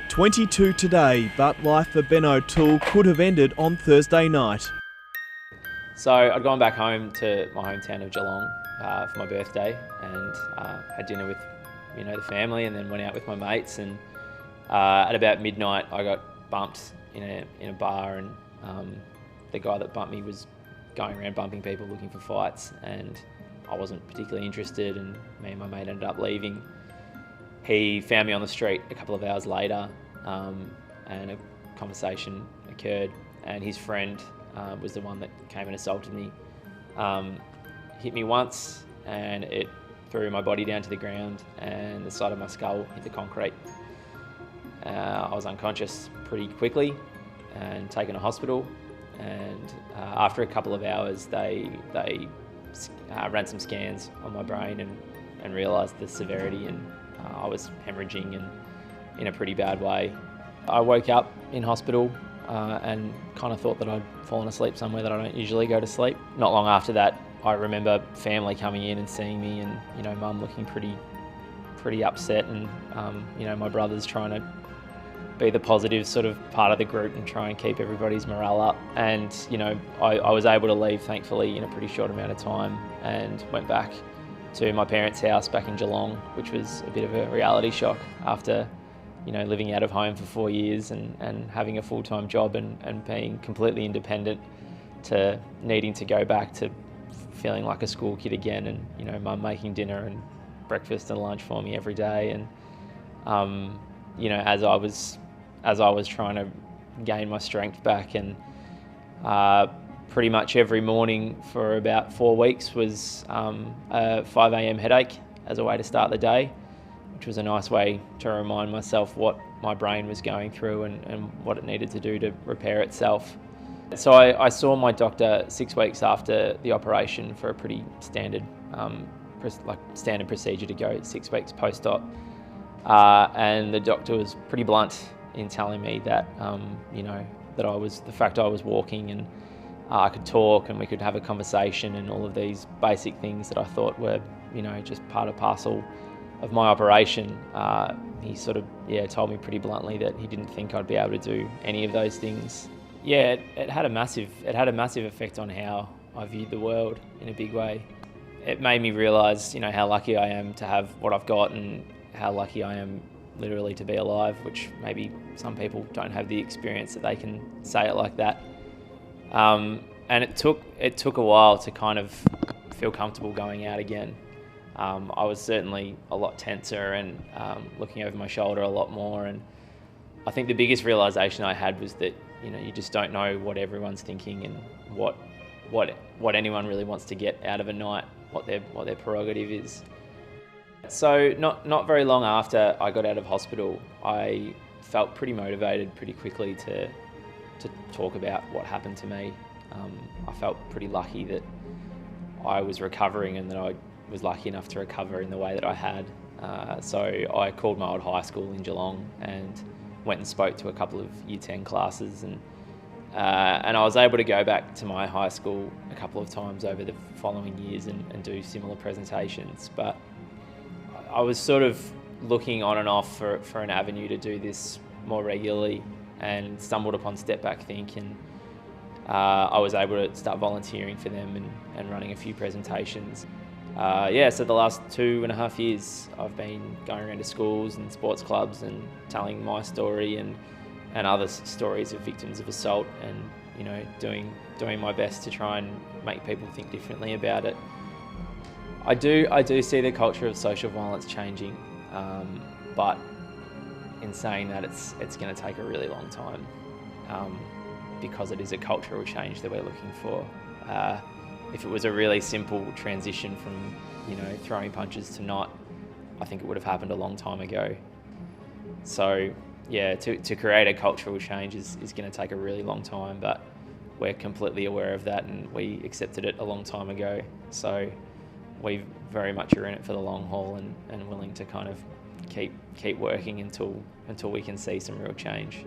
22 today, but life for Ben O'Toole could have ended on Thursday night. So I'd gone back home to my hometown of Geelong for my birthday and had dinner with the family, and then went out with my mates, and at about midnight I got bumped in a bar, and the guy that bumped me was going around bumping people looking for fights, and I wasn't particularly interested, and me and my mate ended up leaving. He found me on the street a couple of hours later, and a conversation occurred, and his friend was the one that came and assaulted me. Hit me once, and it threw my body down to the ground, and the side of my skull hit the concrete. I was unconscious pretty quickly and taken to hospital, and after a couple of hours they ran some scans on my brain and realised the severity, and I was haemorrhaging and in a pretty bad way. I woke up in hospital and kind of thought that I'd fallen asleep somewhere that I don't usually go to sleep. Not long after that, I remember family coming in and seeing me, and mum looking pretty upset, and my brother's trying to be the positive sort of part of the group and try and keep everybody's morale up. And I was able to leave, thankfully, in a pretty short amount of time, and went back to my parents' house back in Geelong, which was a bit of a reality shock after living out of home for 4 years and having a full-time job and being completely independent, to needing to go back to feeling like a school kid again, and mum making dinner and breakfast and lunch for me every day. And as I was trying to gain my strength back, and pretty much every morning for about 4 weeks was a 5 a.m. headache as a way to start the day, which was a nice way to remind myself what my brain was going through and what it needed to do to repair itself. So I saw my doctor 6 weeks after the operation for a pretty standard standard procedure to go 6 weeks post-op, and the doctor was pretty blunt in telling me that that the fact I was walking and I could talk and we could have a conversation and all of these basic things that I thought were just part and parcel of my operation. He sort of told me pretty bluntly that he didn't think I'd be able to do any of those things. Yeah, it had a massive effect on how I viewed the world in a big way. It made me realise how lucky I am to have what I've got, and how lucky I am literally to be alive, which maybe some people don't have the experience that they can say it like that. And it took a while to kind of feel comfortable going out again. I was certainly a lot tenser and looking over my shoulder a lot more, and I think the biggest realisation I had was that you just don't know what everyone's thinking and what anyone really wants to get out of a night, what their prerogative is. So not very long after I got out of hospital, I felt pretty motivated pretty quickly to talk about what happened to me. I felt pretty lucky that I was recovering and that I was lucky enough to recover in the way that I had. So I called my old high school in Geelong and went and spoke to a couple of Year 10 classes, and I was able to go back to my high school a couple of times over the following years and do similar presentations. But I was sort of looking on and off for an avenue to do this more regularly, and stumbled upon Step Back Think, and I was able to start volunteering for them and running a few presentations. So the last 2.5 years I've been going around to schools and sports clubs and telling my story and other stories of victims of assault, and doing my best to try and make people think differently about it. I do see the culture of social violence changing, but in saying that, it's going to take a really long time, because it is a cultural change that we're looking for. If it was a really simple transition from throwing punches to not, I think it would have happened a long time ago. So yeah, to create a cultural change is going to take a really long time, but we're completely aware of that, and we accepted it a long time ago. So we very much are in it for the long haul, and willing to kind of keep working until we can see some real change.